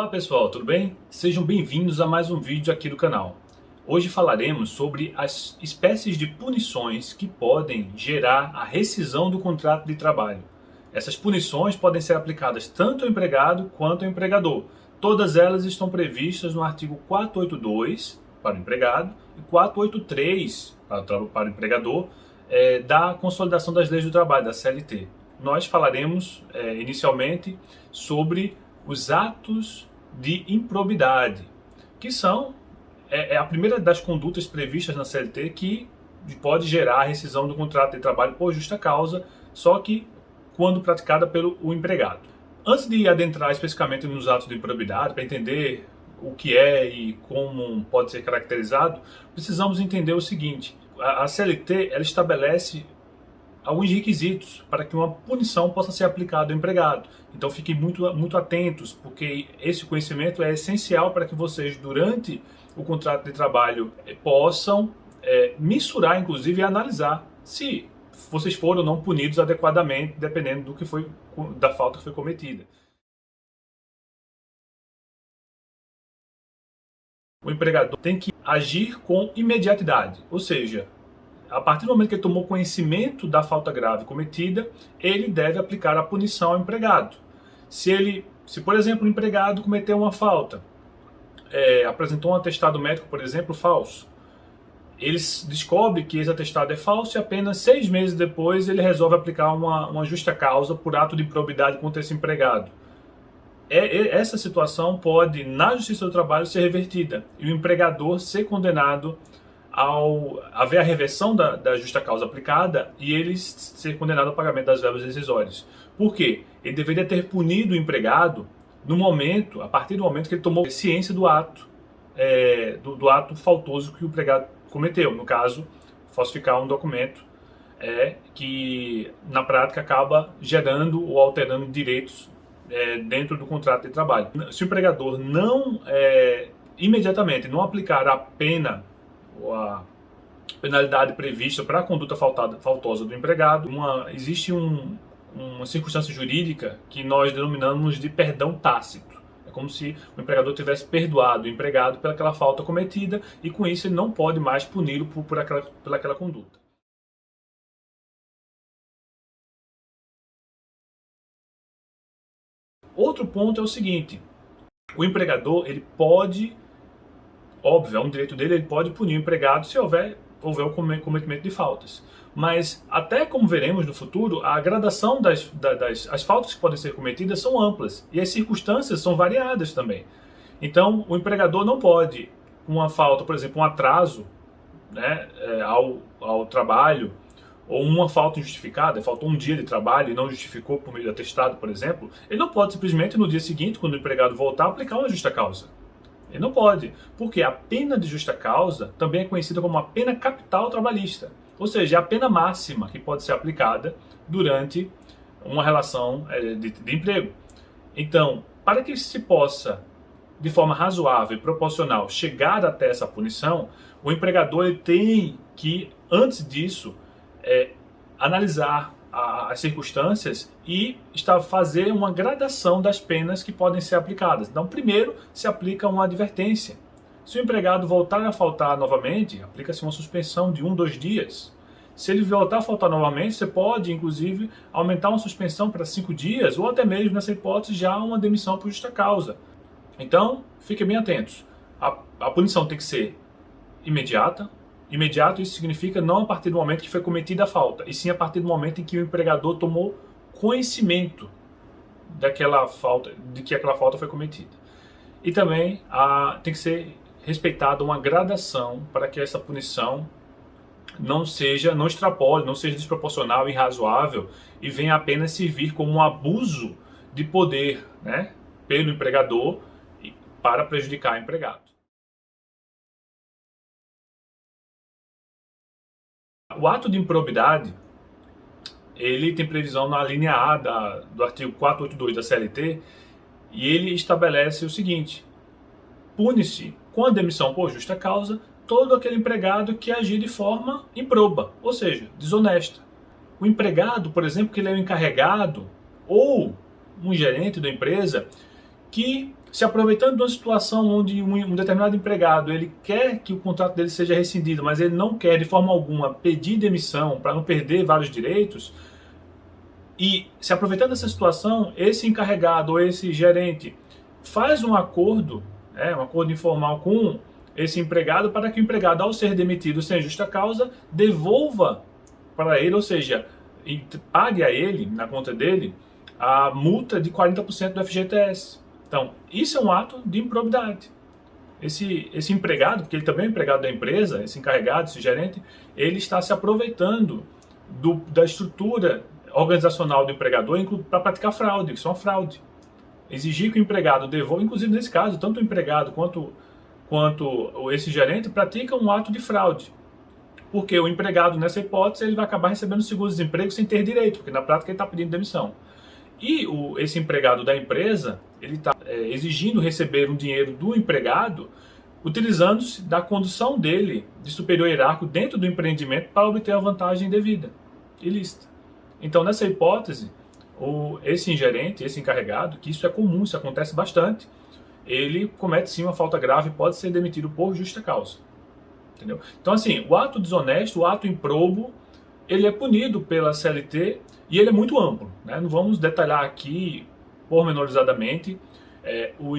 Olá pessoal, tudo bem? Sejam bem-vindos a mais um vídeo aqui do canal. Hoje falaremos sobre as espécies de punições que podem gerar a rescisão do contrato de trabalho. Essas punições podem ser aplicadas tanto ao empregado quanto ao empregador. Todas elas estão previstas no artigo 482 para o empregado e 483 para o empregador da Consolidação das Leis do Trabalho, da CLT. Nós falaremos inicialmente sobre os atos de improbidade, que são a primeira das condutas previstas na CLT que pode gerar a rescisão do contrato de trabalho por justa causa, só que quando praticada pelo empregado. Antes de adentrar especificamente nos atos de improbidade, para entender o que é e como pode ser caracterizado, precisamos entender o seguinte: a CLT ela estabelece alguns requisitos para que uma punição possa ser aplicada ao empregado. Então fiquem muito atentos, porque esse conhecimento é essencial para que vocês, durante o contrato de trabalho, possam mensurar, inclusive, e analisar se vocês foram ou não punidos adequadamente, dependendo do que foi, da falta que foi cometida. O empregador tem que agir com imediatidade, ou seja, a partir do momento que ele tomou conhecimento da falta grave cometida, ele deve aplicar a punição ao empregado. Se, por exemplo, o empregado cometeu uma falta, apresentou um atestado médico, por exemplo, falso, ele descobre que esse atestado é falso e apenas 6 meses depois ele resolve aplicar uma justa causa por ato de improbidade contra esse empregado. Essa situação pode, na Justiça do Trabalho, ser revertida e o empregador ser condenado ao haver a reversão da justa causa aplicada e ele ser condenado ao pagamento das verbas rescisórias. Por quê? Ele deveria ter punido o empregado a partir do momento que ele tomou ciência do ato, do ato faltoso que o empregado cometeu. No caso, falsificar um documento que na prática acaba gerando ou alterando direitos dentro do contrato de trabalho. Se o empregador não imediatamente não aplicar a pena ou a penalidade prevista para a conduta faltosa do empregado, existe uma circunstância jurídica que nós denominamos de perdão tácito. É como se o empregador tivesse perdoado o empregado pelaquela falta cometida e com isso ele não pode mais puni-lo por aquela conduta. Outro ponto é o seguinte: o empregador ele pode, óbvio, é um direito dele, ele pode punir o empregado se houver o cometimento de faltas. Mas, até como veremos no futuro, a gradação as faltas que podem ser cometidas são amplas e as circunstâncias são variadas também. Então, o empregador não pode, uma falta, por exemplo, um atraso ao trabalho, ou uma falta injustificada, faltou um dia de trabalho e não justificou por meio de atestado, por exemplo, ele não pode simplesmente no dia seguinte, quando o empregado voltar, aplicar uma justa causa. Ele não pode, porque a pena de justa causa também é conhecida como a pena capital trabalhista, ou seja, é a pena máxima que pode ser aplicada durante uma relação de emprego. Então, para que se possa, de forma razoável e proporcional, chegar até essa punição, o empregador ele tem que, antes disso, analisar as circunstâncias e fazer uma gradação das penas que podem ser aplicadas. Então, primeiro se aplica uma advertência. Se o empregado voltar a faltar novamente, aplica-se uma suspensão de 1, 2 dias. Se ele voltar a faltar novamente, você pode, inclusive, aumentar uma suspensão para 5 dias, ou até mesmo, nessa hipótese, já uma demissão por justa causa. Então, fiquem bem atentos. A punição tem que ser imediata. Imediato, isso significa não a partir do momento que foi cometida a falta, e sim a partir do momento em que o empregador tomou conhecimento de que aquela falta foi cometida. E também tem que ser respeitada uma gradação para que essa punição não extrapole, não seja desproporcional e irrazoável e venha apenas servir como um abuso de poder, pelo empregador para prejudicar o empregado. O ato de improbidade, ele tem previsão na linha A do artigo 482 da CLT, e ele estabelece o seguinte: pune-se com a demissão por justa causa todo aquele empregado que agir de forma improba, ou seja, desonesta. O empregado, por exemplo, que ele é o encarregado ou um gerente da empresa que se aproveitando de uma situação onde um determinado empregado ele quer que o contrato dele seja rescindido, mas ele não quer de forma alguma pedir demissão para não perder vários direitos, e se aproveitando dessa situação, esse encarregado ou esse gerente faz um acordo informal com esse empregado para que o empregado, ao ser demitido sem justa causa, devolva para ele, ou seja, pague a ele, na conta dele, a multa de 40% do FGTS. Então, isso é um ato de improbidade. Esse empregado, porque ele também é empregado da empresa, esse encarregado, esse gerente, ele está se aproveitando da estrutura organizacional do empregador para praticar fraude, isso é uma fraude. Exigir que o empregado devolva, inclusive nesse caso, tanto o empregado quanto esse gerente pratica um ato de fraude. Porque o empregado, nessa hipótese, ele vai acabar recebendo seguro-desemprego sem ter direito, porque na prática ele está pedindo demissão. E esse empregado da empresa, ele está exigindo receber um dinheiro do empregado, utilizando-se da condição dele de superior hierárquico dentro do empreendimento para obter a vantagem devida, ilícita. Então, nessa hipótese, esse gerente, esse encarregado, que isso é comum, isso acontece bastante, ele comete sim uma falta grave e pode ser demitido por justa causa. Entendeu? Então, assim, o ato desonesto, o ato improbo, ele é punido pela CLT e ele é muito amplo, né? Não vamos detalhar aqui pormenorizadamente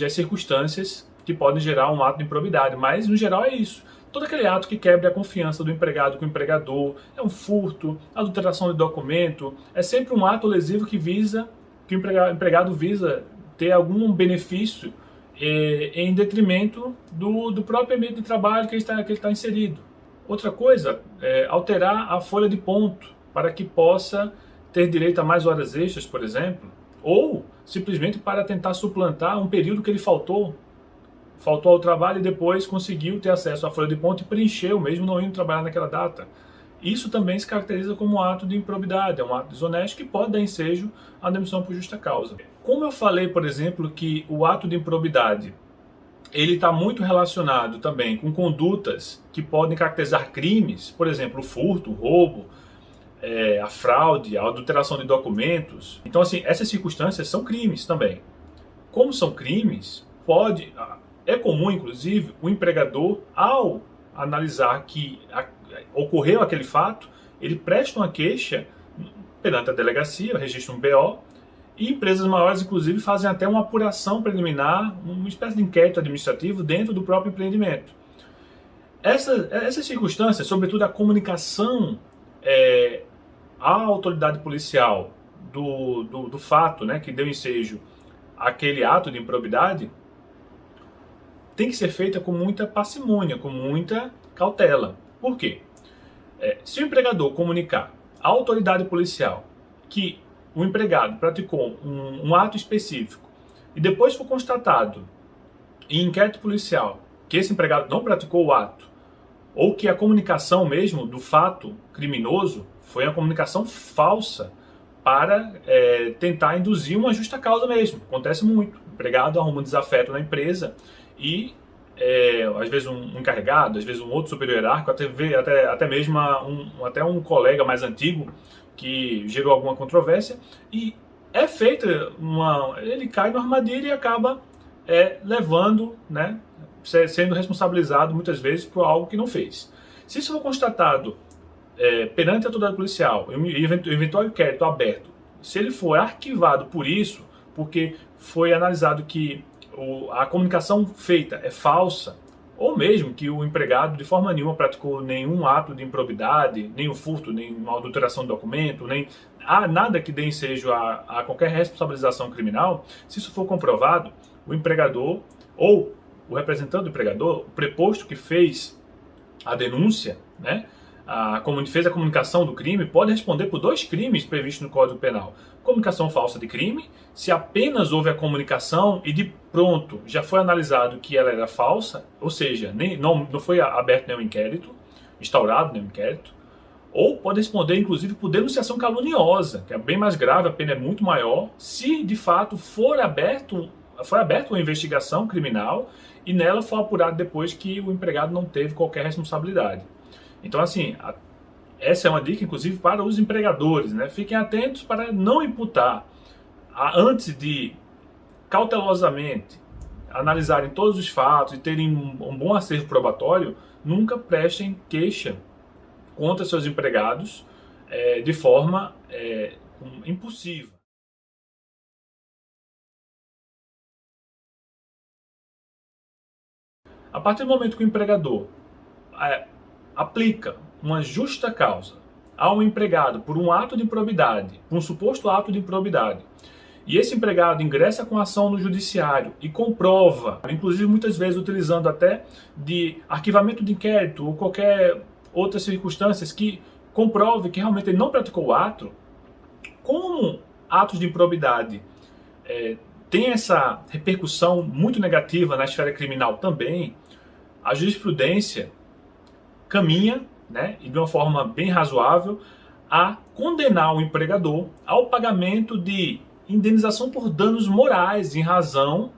as circunstâncias que podem gerar um ato de improbidade, mas no geral é isso. Todo aquele ato que quebre a confiança do empregado com o empregador, é um furto, adulteração de documento, é sempre um ato lesivo que o empregado visa ter algum benefício em detrimento do próprio ambiente de trabalho que ele está inserido. Outra coisa é alterar a folha de ponto para que possa ter direito a mais horas extras, por exemplo, ou simplesmente para tentar suplantar um período que ele faltou ao trabalho e depois conseguiu ter acesso à folha de ponto e preencheu, mesmo não indo trabalhar naquela data. Isso também se caracteriza como um ato de improbidade, é um ato desonesto que pode dar ensejo à demissão por justa causa. Como eu falei, por exemplo, que o ato de improbidade ele está muito relacionado também com condutas que podem caracterizar crimes, por exemplo, o furto, o roubo, a fraude, a adulteração de documentos. Então, assim, essas circunstâncias são crimes também. Como são crimes, é comum, inclusive, o empregador, ao analisar que ocorreu aquele fato, ele presta uma queixa perante a delegacia, registra um BO, e empresas maiores, inclusive, fazem até uma apuração preliminar, uma espécie de inquérito administrativo dentro do próprio empreendimento. Essas circunstâncias, sobretudo a comunicação à autoridade policial do fato, né, que deu ensejo àquele ato de improbidade, tem que ser feita com muita parcimônia, com muita cautela. Por quê? Se o empregador comunicar à autoridade policial que o empregado praticou um ato específico e depois for constatado em inquérito policial que esse empregado não praticou o ato, ou que a comunicação mesmo do fato criminoso foi uma comunicação falsa para tentar induzir uma justa causa mesmo. Acontece muito. O empregado arruma um desafeto na empresa e às vezes um encarregado, às vezes um outro superior hierárquico, até mesmo um colega mais antigo que gerou alguma controvérsia, e é feita ele cai numa armadilha e acaba levando, né, sendo responsabilizado muitas vezes por algo que não fez. Se isso for constatado perante a autoridade policial, eventual inquérito aberto, se ele for arquivado por isso, porque foi analisado que a comunicação feita é falsa, ou mesmo que o empregado de forma nenhuma praticou nenhum ato de improbidade, nem o furto, nem uma adulteração de documento, nem há nada que dê ensejo a qualquer responsabilização criminal, se isso for comprovado, o empregador ou o representante do empregador, o preposto que fez a denúncia, né, fez a comunicação do crime, pode responder por 2 crimes previstos no Código Penal. Comunicação falsa de crime, se apenas houve a comunicação e de pronto já foi analisado que ela era falsa, ou seja, não foi aberto nenhum inquérito, instaurado nenhum inquérito, ou pode responder inclusive por denunciação caluniosa, que é bem mais grave, a pena é muito maior, se de fato foi aberta uma investigação criminal e nela foi apurado depois que o empregado não teve qualquer responsabilidade. Então, assim, essa é uma dica, inclusive, para os empregadores, né? Fiquem atentos para não imputar, antes de cautelosamente analisarem todos os fatos e terem um bom acervo probatório, nunca prestem queixa contra seus empregados de forma impulsiva. A partir do momento que o empregador aplica uma justa causa ao empregado por um ato de improbidade, por um suposto ato de improbidade, e esse empregado ingressa com ação no judiciário e comprova, inclusive muitas vezes utilizando até de arquivamento de inquérito ou qualquer outras circunstâncias que comprove que realmente ele não praticou o ato, como atos de improbidade tem essa repercussão muito negativa na esfera criminal também, a jurisprudência caminha, e de uma forma bem razoável, a condenar o empregador ao pagamento de indenização por danos morais em razão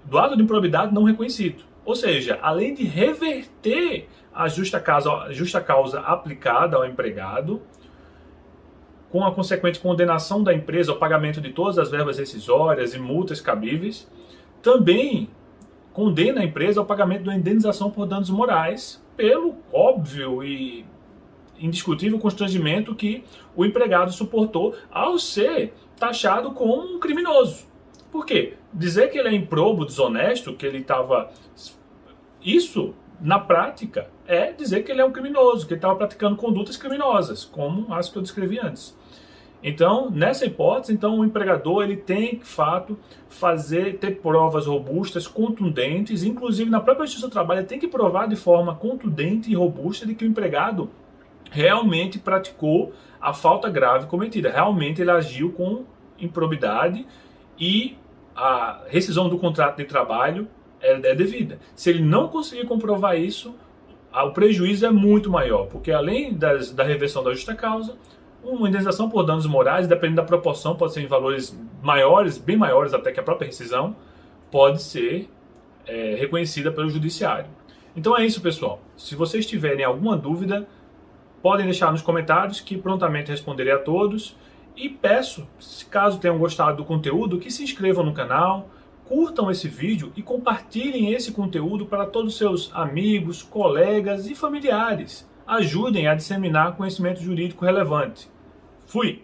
do ato de improbidade não reconhecido. Ou seja, além de reverter a justa causa aplicada ao empregado, com a consequente condenação da empresa ao pagamento de todas as verbas rescisórias e multas cabíveis, também condena a empresa ao pagamento da indenização por danos morais pelo óbvio e indiscutível constrangimento que o empregado suportou ao ser taxado como um criminoso. Por quê? Dizer que ele é improbo, desonesto, que ele estava... Isso, na prática, é dizer que ele é um criminoso, que ele estava praticando condutas criminosas, como as que eu descrevi antes. Então, nessa hipótese, o empregador ele tem, de fato, ter provas robustas, contundentes, inclusive na própria Justiça do Trabalho, ele tem que provar de forma contundente e robusta de que o empregado realmente praticou a falta grave cometida, realmente ele agiu com improbidade e a rescisão do contrato de trabalho é devida. Se ele não conseguir comprovar isso, o prejuízo é muito maior, porque além da reversão da justa causa, uma indenização por danos morais, dependendo da proporção, pode ser em valores maiores, bem maiores até que a própria rescisão, pode ser reconhecida pelo judiciário. Então é isso, pessoal. Se vocês tiverem alguma dúvida, podem deixar nos comentários que prontamente responderei a todos. E peço, caso tenham gostado do conteúdo, que se inscrevam no canal, curtam esse vídeo e compartilhem esse conteúdo para todos os seus amigos, colegas e familiares. Ajudem a disseminar conhecimento jurídico relevante. Fui!